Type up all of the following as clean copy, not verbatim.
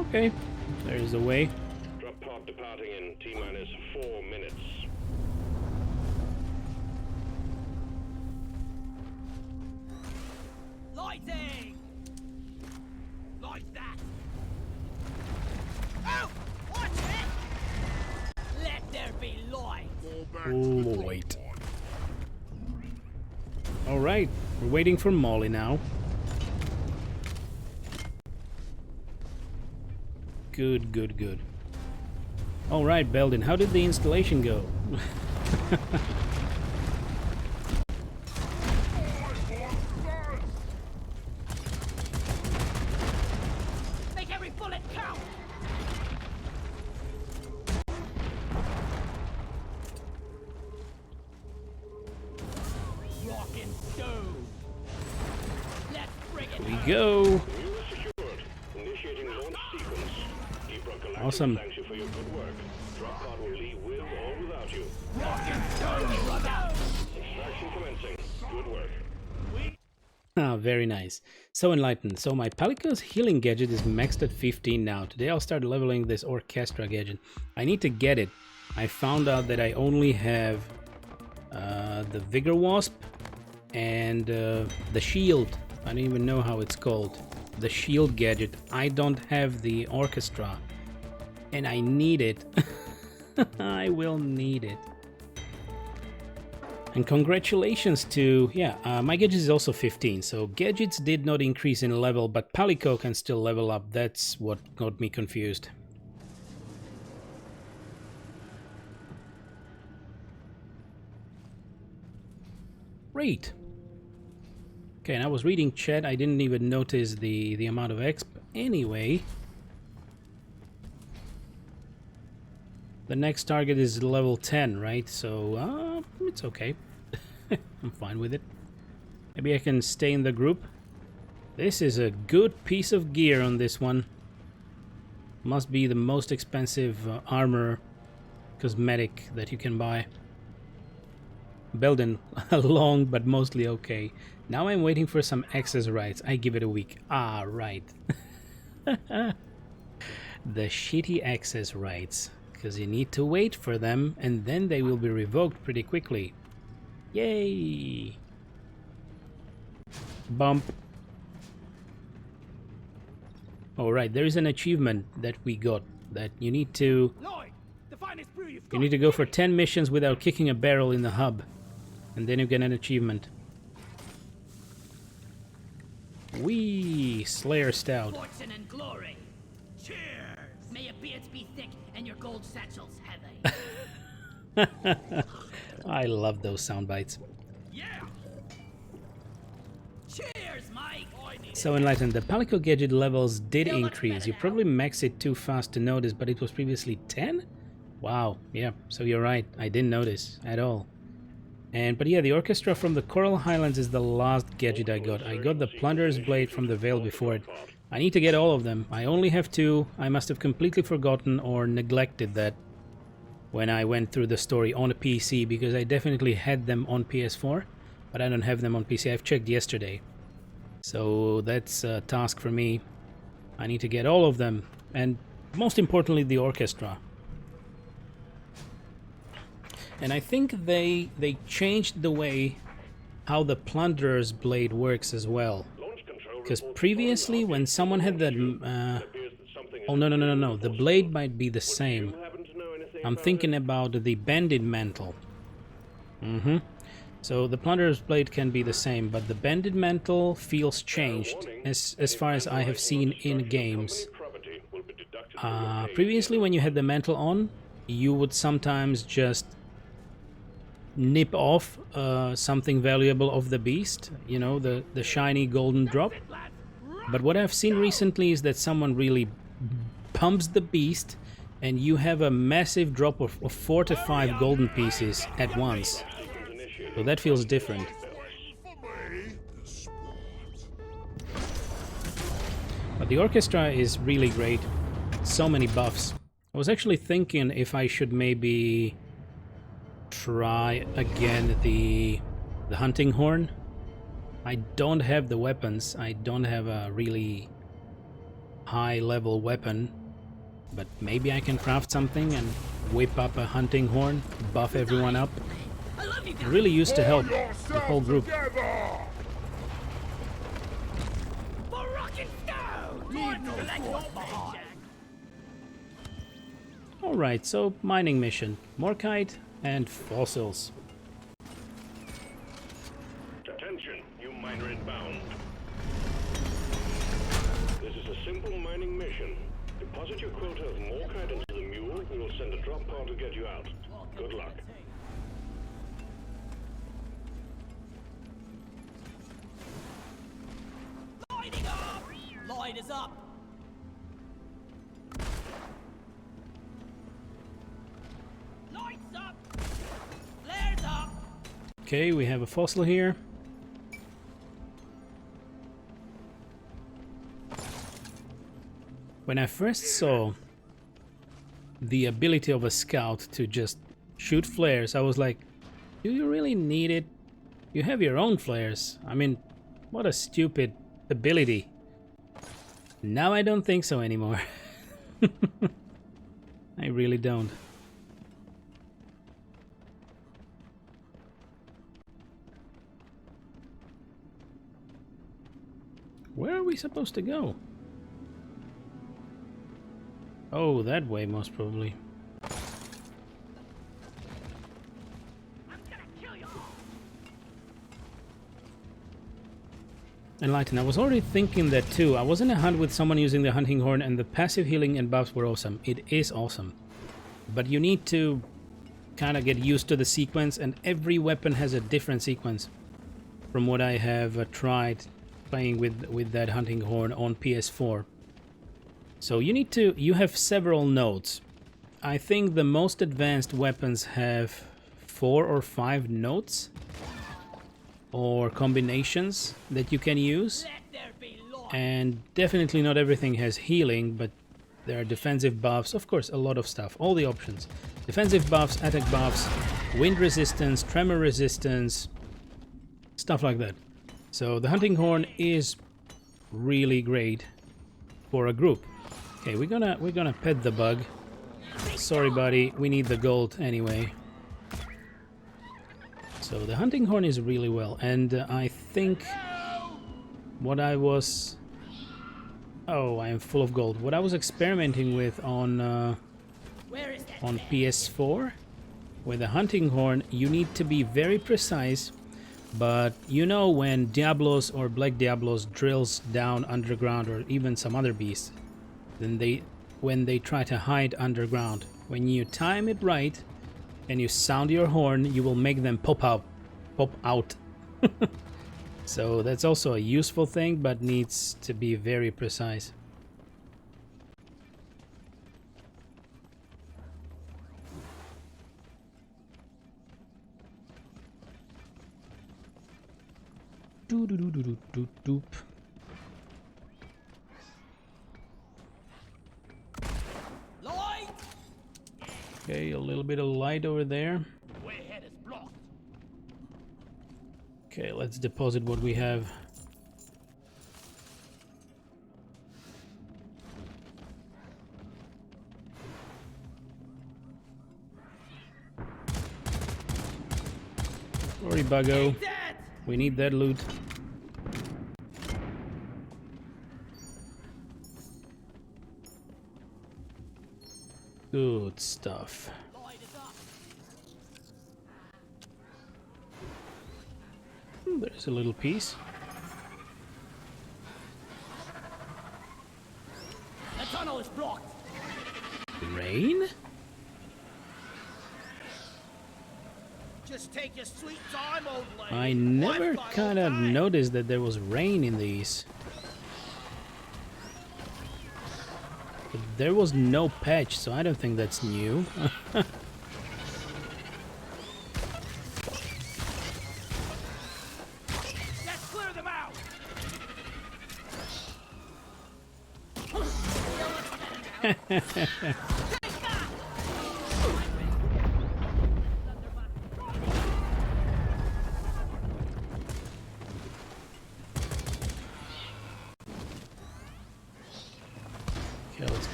Okay, there's a way. Drop pod departing in T-minus 4 minutes. Lighting! Like that! Oh! Watch it! Let there be light! Wait. Alright, we're waiting for Molly now. Good, good, good. Alright, Belden, how did the installation go? Make every bullet count! Rock and stone! Let's bring it We home. go! Mule secured. Initiating launch sequence. Deep Rock Galactic Awesome. thanks you for your good work. Drop pod will leave with or without you. Rock and stone, brother! Extraction commencing. Good work. Ah, very nice. So enlightened. So my Palico's healing gadget is maxed at 15 now. Today I'll start leveling this Orchestra gadget. I need to get it. I found out that I only have the Vigor Wasp and the Shield. I don't even know how it's called. The Shield gadget. I don't have the Orchestra. And I need it. I will need it. And congratulations to, my gadget is also 15, so gadgets did not increase in level, but Palico can still level up. That's what got me confused. Great. Okay, and I was reading chat, I didn't even notice the amount of exp. Anyway, the next target is level 10, right? So, it's okay. I'm fine with it. Maybe I can stay in the group. This is a good piece of gear on this one. Must be the most expensive armor cosmetic that you can buy. Belden, long but mostly okay. Now I'm waiting for some access rights. I give it a week. Ah, right. The shitty access rights. Because you need to wait for them, and then they will be revoked pretty quickly. Yay! Bump. Alright, there is an achievement that we got that you need to... Lloyd, the finest brew you've You need to go for 10 missions without kicking a barrel in the hub. And then you get an achievement. Whee! Slayer Stout. Fortune and glory. Cheers! May your beards be thick and your gold satchels heavy. I love those sound bites. Yeah! Cheers, Mike! So enlightened, the Palico gadget levels did increase. You probably maxed it too fast to notice, but it was previously 10? Wow, yeah, so you're right. I didn't notice at all. But yeah, the Orchestra from the Coral Highlands is the last gadget I got. I got the Plunderer's Blade from the Veil before it. I need to get all of them. I only have 2. I must have completely forgotten or neglected that when I went through the story on a PC, because I definitely had them on PS4, but I don't have them on PC. I've checked yesterday. So that's a task for me. I need to get all of them, and most importantly the Orchestra. And I think they changed the way how the Plunderer's Blade works as well. Because previously when someone had that... oh no, the blade might be the same. I'm thinking about the Bandit Mantle. So the Plunderer's Blade can be the same, but the Bandit Mantle feels changed as far as I have seen in games. Previously when you had the mantle on, you would sometimes just nip off something valuable of the beast, you know, the shiny golden drop. But what I've seen recently is that someone really pumps the beast and you have a massive drop of 4 to 5 golden pieces at once. So that feels different. But the Orchestra is really great. So many buffs. I was actually thinking if I should maybe try again the hunting horn. I don't have the weapons. I don't have a really high level weapon, but maybe I can craft something and whip up a hunting horn, buff everyone up. I love you It guys. really used to help the whole group. For rock and stone. Leave no force behind. Alright, so mining mission. Morkite and fossils. Attention, you miner inbound. This is a simple mining mission. Deposit your quota of morkite into the mule. We will send a drop pod to get you out. Good luck. Lighting up. Light is up. Lights up. Flares up. Okay, we have a fossil here. When I first saw the ability of a scout to just shoot flares, I was like, do you really need it? You have your own flares. I mean, what a stupid ability. Now I don't think so anymore. I really don't. Where are we supposed to go? Oh, that way most probably. I'm gonna kill you all. Enlighten. I was already thinking that too. I was in a hunt with someone using the hunting horn and the passive healing and buffs were awesome. It is awesome. But you need to kind of get used to the sequence, and every weapon has a different sequence from what I have tried playing with that hunting horn on PS4. So you have several nodes. I think the most advanced weapons have 4 or 5 nodes or combinations that you can use. Let there be light. And definitely not everything has healing, but there are defensive buffs, of course, a lot of stuff, all the options. Defensive buffs, attack buffs, wind resistance, tremor resistance, stuff like that. So the hunting horn is really great for a group. Okay, we're gonna pet the bug. Sorry, buddy, we need the gold anyway. So the hunting horn is really well, and I think what I was... Oh, I am full of gold. What I was experimenting with on Where is that? PS4 with the hunting horn, you need to be very precise. But you know when Diablos or Black Diablos drills down underground, or even some other beast, then when they try to hide underground, when you time it right and you sound your horn, you will make them pop out. So that's also a useful thing, but needs to be very precise. Doop. Light. Okay, a little bit of light over there. Way ahead is blocked. Okay, let's deposit what we have. Sorry, Buggo. Dead. We need that loot. Good stuff. Light is up. There's a little piece. The tunnel is blocked. Rain? Just take your sweet time, old lady. I never I've got kind of all time. noticed that there was rain in these. But there was no patch, so I don't think that's new. Let's clear them out.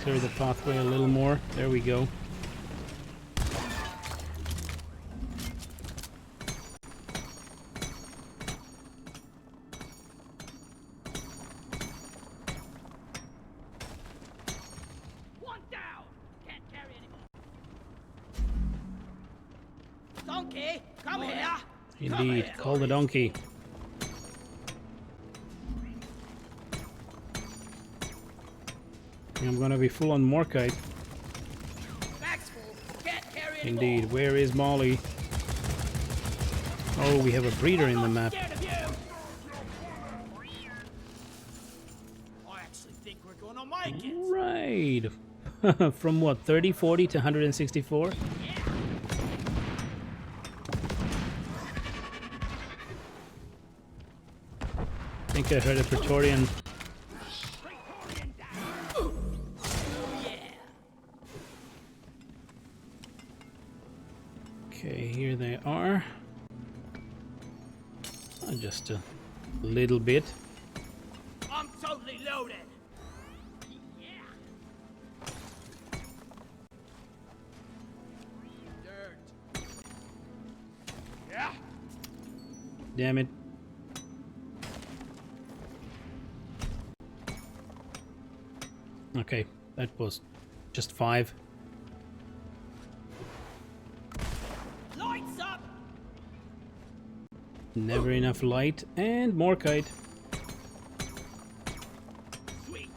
clear the pathway a little more. There we go. One down. Can't carry anymore. Donkey, come here. Indeed, call the donkey. I'm gonna be full on Morkite. Back's full. Can't carry anymore. Indeed, where is Molly? Oh, we have a breeder in the map. Scared of you. I actually think we're gonna make it. Right. From what, 30, 40 to 164? I think I heard a Praetorian. Okay, here they are. Just a little bit. I'm totally loaded. Yeah. Dirt. Yeah. Damn it. Okay, that was just 5. Lights up. Never enough light and Morkite. Sweet.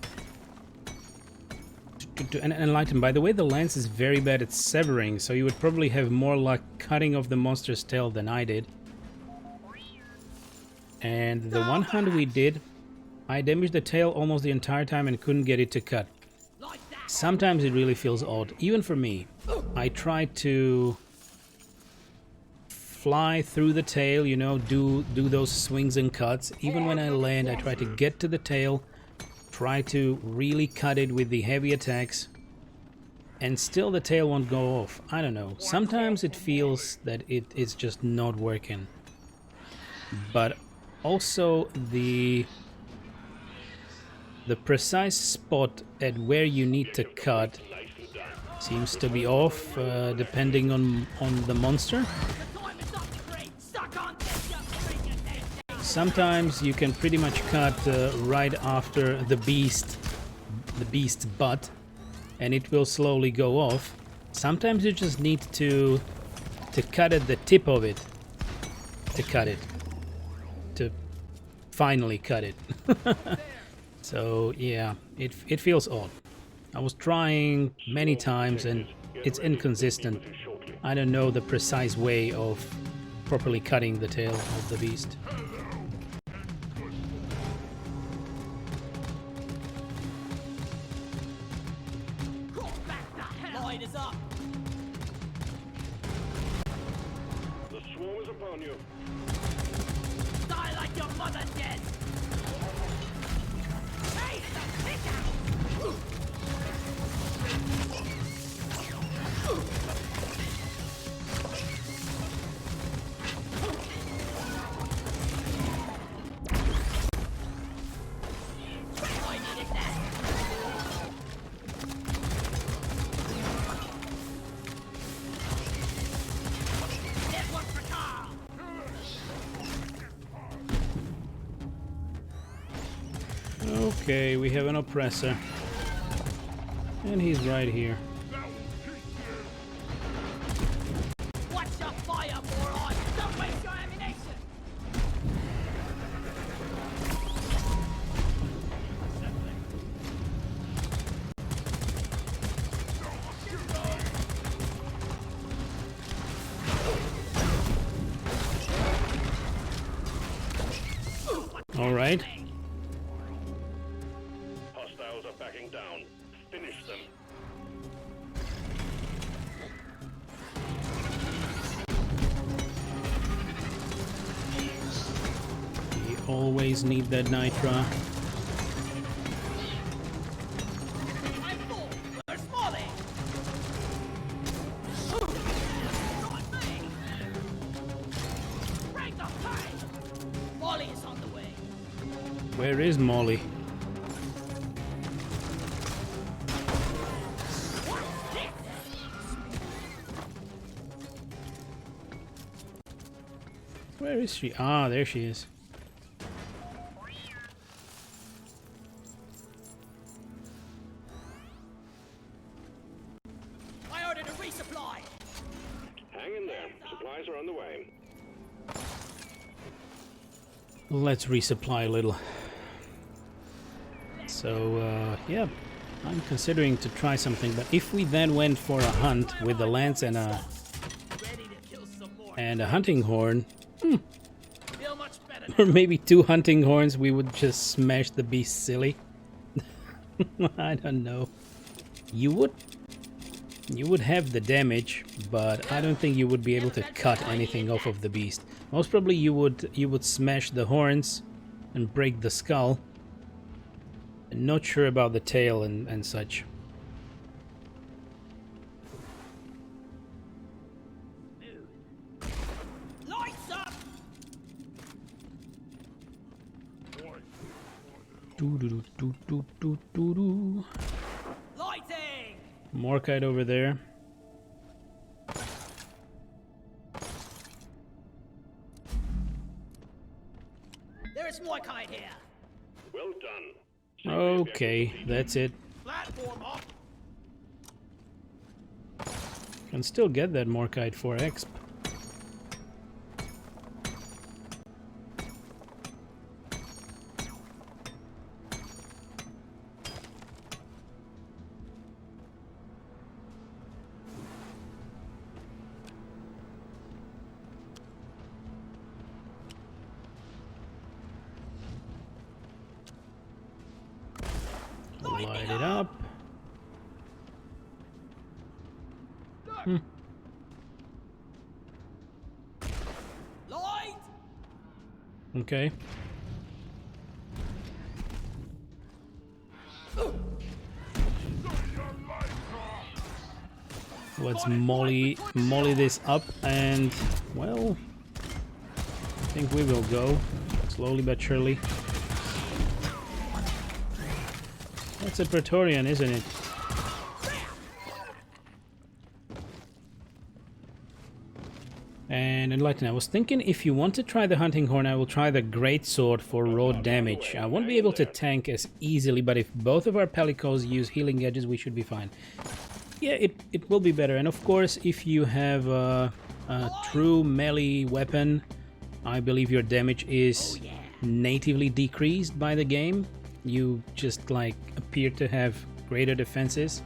To enlighten, by the way, the lance is very bad at severing, so you would probably have more luck cutting off the monster's tail than I did. And the one hunt we did, I damaged the tail almost the entire time and couldn't get it to cut. Like that. Sometimes it really feels odd, even for me. I try to fly through the tail, you know, do those swings and cuts. Even when I land, I try to get to the tail, try to really cut it with the heavy attacks, and still the tail won't go off. I don't know. Sometimes it feels that it's just not working. But also the precise spot at where you need to cut seems to be off, depending on the monster. Sometimes you can pretty much cut right after the beast's butt, and it will slowly go off. Sometimes you just need to cut at the tip of it, to finally cut it. So yeah, it feels odd. I was trying many times and it's inconsistent. I don't know the precise way of properly cutting the tail of the beast. Light is up. The swarm is upon you. Die like your mother did. Hey, the pick out. I needed that. This one's for Carl. Okay, we have an oppressor. And he's right here. Watch your fire, moron! Don't waste your ammunition! All right. Hostiles are backing down. Finish them. We always need that nitra. I'm full! Where's Molly? Not me! Break the fight! Molly is on the way. Where is Molly? Where is she? Ah, there she is. I ordered a resupply. Hang in there. Supplies are on the way. Let's resupply a little. So, yeah, I'm considering to try something, but if we then went for a hunt with the lance and a hunting horn, Feel much better or maybe 2 hunting horns, we would just smash the beast silly. I don't know. You would have the damage, but I don't think you would be able to cut anything off of the beast. Most probably you would smash the horns and break the skull. I'm not sure about the tail and such. Lights up. Do. Lighting. Morkite over there. There is more kite here. Well done. Okay, that's it. Platform up. Can still get that Morkite for exp. Light it up. Light. Okay. Let's molly this up, and well, I think we will go slowly but surely. That's a Praetorian, isn't it? And Enlighten, I was thinking if you want to try the Hunting Horn, I will try the Great Sword for raw damage. I won't be able to tank as easily, but if both of our Pelicos use healing gadgets, we should be fine. Yeah, it will be better. And of course, if you have a true melee weapon, I believe your damage is natively decreased by the game. You just like appear to have greater defenses.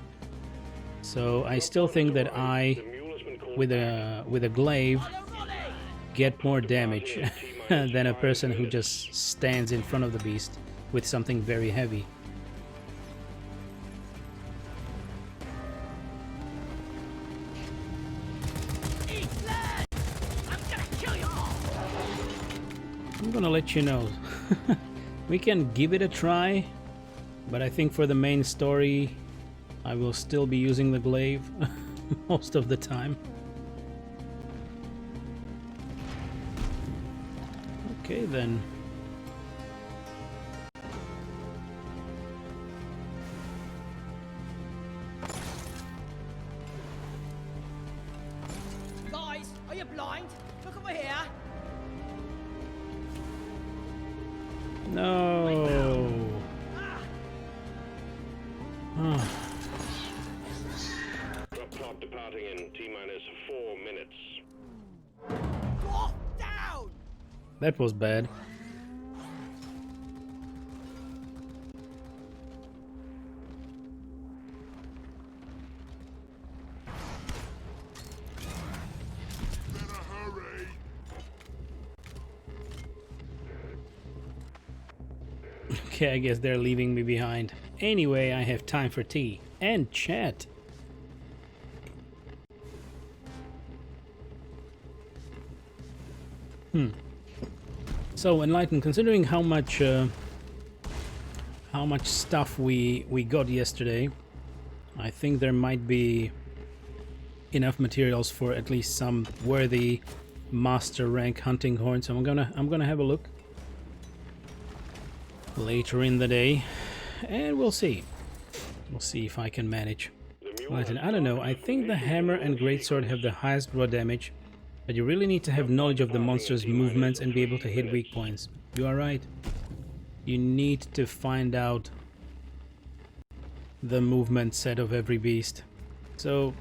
So I still think that I, with a glaive, get more damage than a person who just stands in front of the beast with something very heavy. I'm gonna let you know. We can give it a try, but I think for the main story I will still be using the glaive most of the time. Okay then. Guys, are you blind? Look over here. No. Ah. Drop pod departing in T-minus 4 minutes. Go down. That was bad. Okay, I guess they're leaving me behind. Anyway, I have time for tea and chat. So Enlighten, considering how much stuff we got yesterday, I think there might be enough materials for at least some worthy master rank hunting horns. So I'm gonna have a look later in the day, and we'll see if I can manage. Enlighten, I don't know, I think the hammer and greatsword have the highest raw damage, But you really need to have knowledge of the monster's movements and be able to hit weak points. You are right. You need to find out the movement set of every beast. So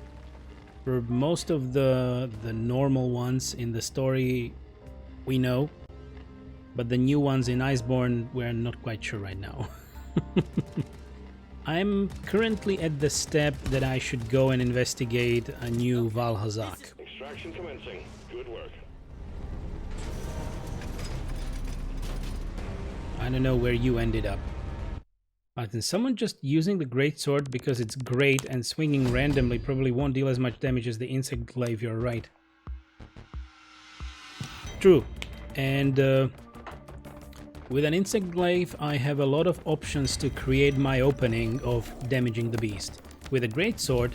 for most of the normal ones in the story we know, but the new ones in Iceborne we're not quite sure right now. I'm currently at the step that I should go and investigate a new Valhazak. Extraction commencing. Good work. I don't know where you ended up. But someone just using the greatsword because it's great and swinging randomly probably won't deal as much damage as the insect glaive, you're right. True. And with an insect glaive I have a lot of options to create my opening of damaging the beast. With a greatsword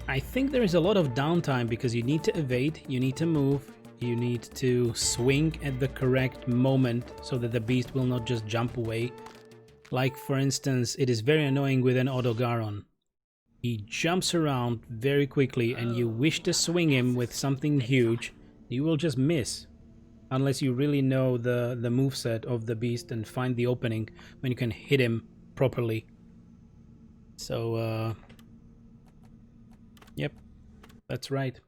I think there is a lot of downtime because you need to evade, you need to move, you need to swing at the correct moment so that the beast will not just jump away. Like for instance, it is very annoying with an Odogaron. He jumps around very quickly and you wish to swing him with something huge, you will just miss. Unless you really know the moveset of the beast and find the opening when you can hit him properly. So, yep, that's right.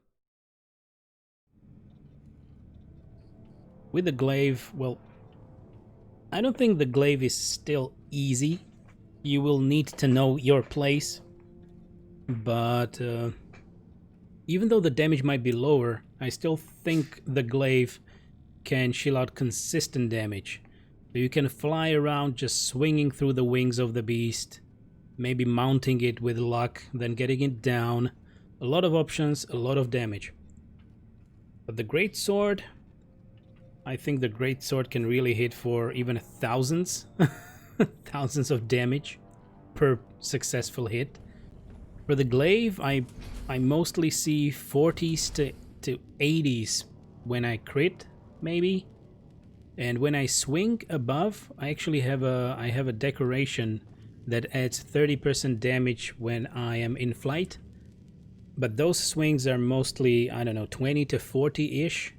With the glaive, well, I don't think the glaive is still easy. You will need to know your place. But even though the damage might be lower, I still think the glaive can shill out consistent damage. So you can fly around just swinging through the wings of the beast, maybe mounting it with luck, then getting it down. A lot of options, a lot of damage. But the greatsword, I think the greatsword can really hit for even thousands, thousands of damage per successful hit. For the glaive, I mostly see 40s to 80s when I crit, maybe. And when I swing above, I actually have a decoration that adds 30% damage when I am in flight. But those swings are mostly, I don't know, 20 to 40-ish.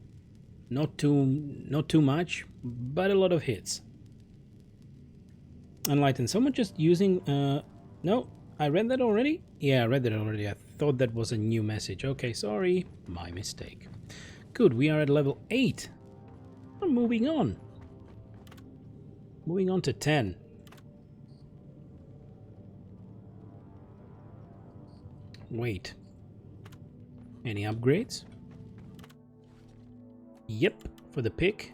Not too much, but a lot of hits. Enlighten. Someone just using... No, I read that already? Yeah, I read that already. I thought that was a new message. Okay, sorry. My mistake. Good, we are at level 8. Moving on. Moving on to 10. Wait. Any upgrades? Yep, for the pick.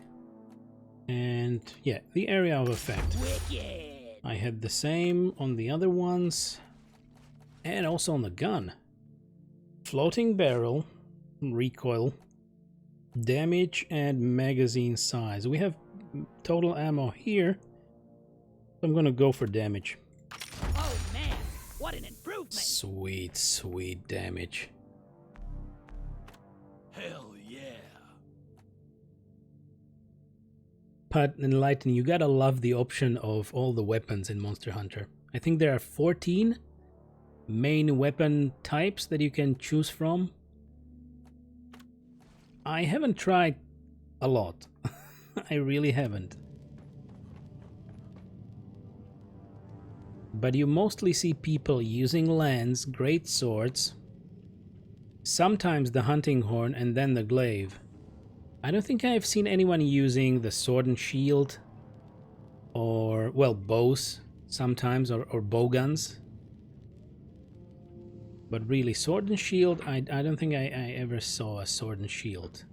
And yeah, the area of effect. Wicked. I had the same on the other ones. And also on the gun. Floating barrel, recoil, damage, and magazine size. We have total ammo here. I'm gonna go for damage. Oh man, what an improvement! Sweet, sweet damage. Hell yeah! But Enlighten, you gotta love the option of all the weapons in Monster Hunter. I think there are 14 main weapon types that you can choose from. I haven't tried a lot. I really haven't. But you mostly see people using lance, great swords, sometimes the hunting horn, and then the glaive. I don't think I've seen anyone using the sword and shield, or, well, bows sometimes, or bow guns. But really, sword and shield, I don't think I ever saw a sword and shield.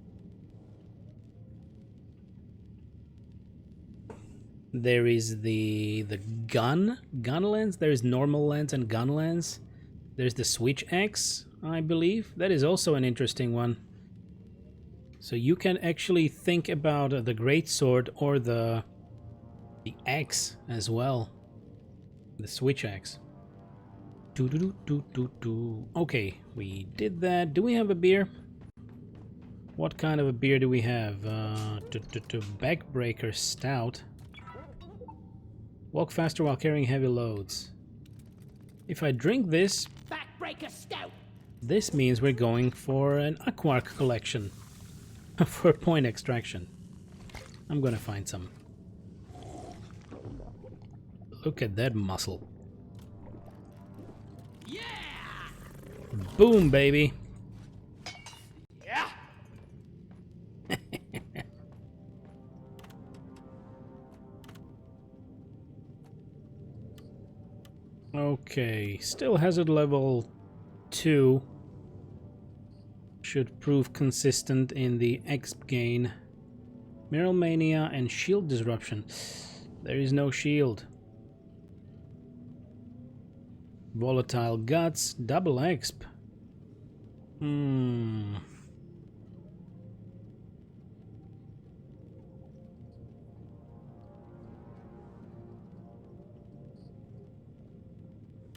There is the gun lens. There is normal lens and gun lens. There's the switch axe, I believe. That is also an interesting one. So you can actually think about the greatsword or the axe as well. The switch axe. Okay, we did that. Do we have a beer? What kind of a beer do we have? Backbreaker Stout. Walk faster while carrying heavy loads. If I drink this... Backbreaker stout. This means we're going for an Aquark collection for point extraction. I'm gonna find some. Look at that muscle. Yeah! Boom, baby. Yeah! Okay, still hazard level 2. Should prove consistent in the exp gain. Mineral Mania and Shield Disruption. There is no shield. Volatile Guts, double exp.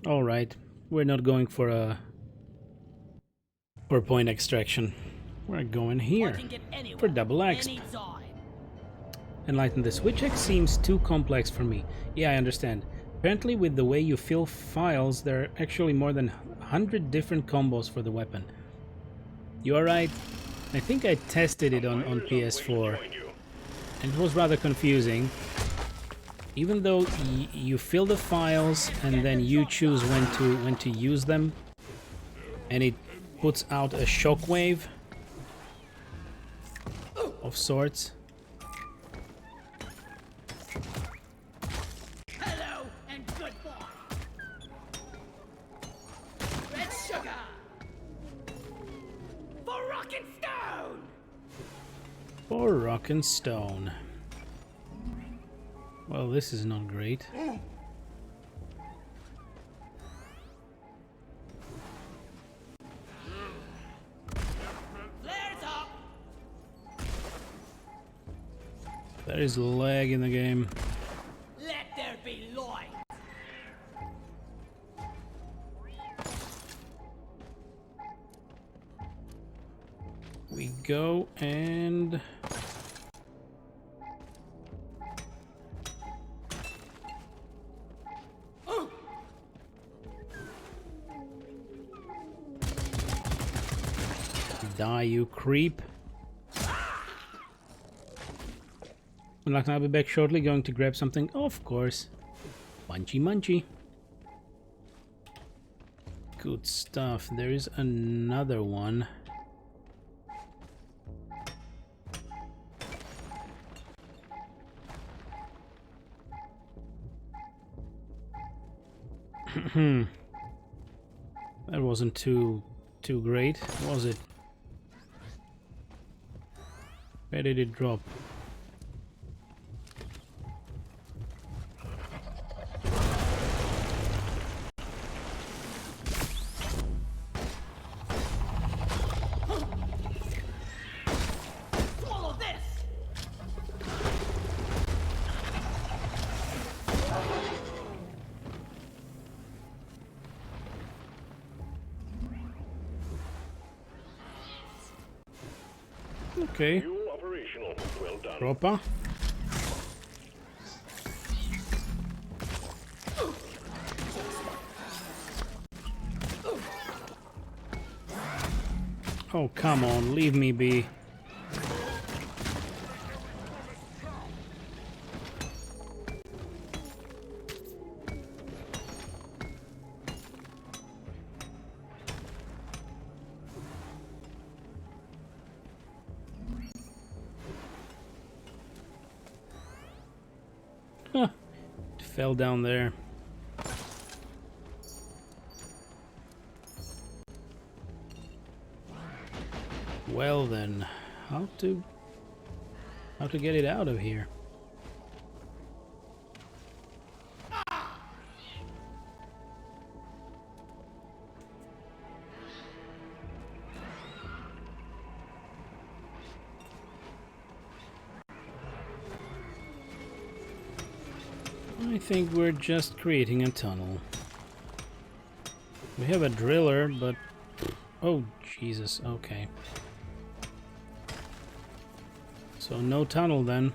Alright, we're not going for point extraction. We're going here for double exp. Enlighten the Switch X seems too complex for me. Yeah, I understand. Apparently with the way you fill files, there are actually more than 100 different combos for the weapon. You are right. I think I tested it on PS4 and it was rather confusing. Even though you fill the files and then you choose when to use them, and it puts out a shockwave of sorts. Hello and goodbye. Red sugar. For rock and stone. For rock and stone. Well, this is not great. Flares up. There is lag in the game. Let there be light. We go and... Die, you creep. Well, I'll be back shortly, going to grab something. Of course. Munchy munchy. Good stuff. There is another one. That wasn't too great, was it? Where did it drop? Swallow this. Okay. Fuel operational. Well done. Proper. Oh, come on, leave me be. Huh. It fell down there. Well then, how to get it out of here? I think we're just creating a tunnel. We have a driller, but... Oh, Jesus, okay. So no tunnel then.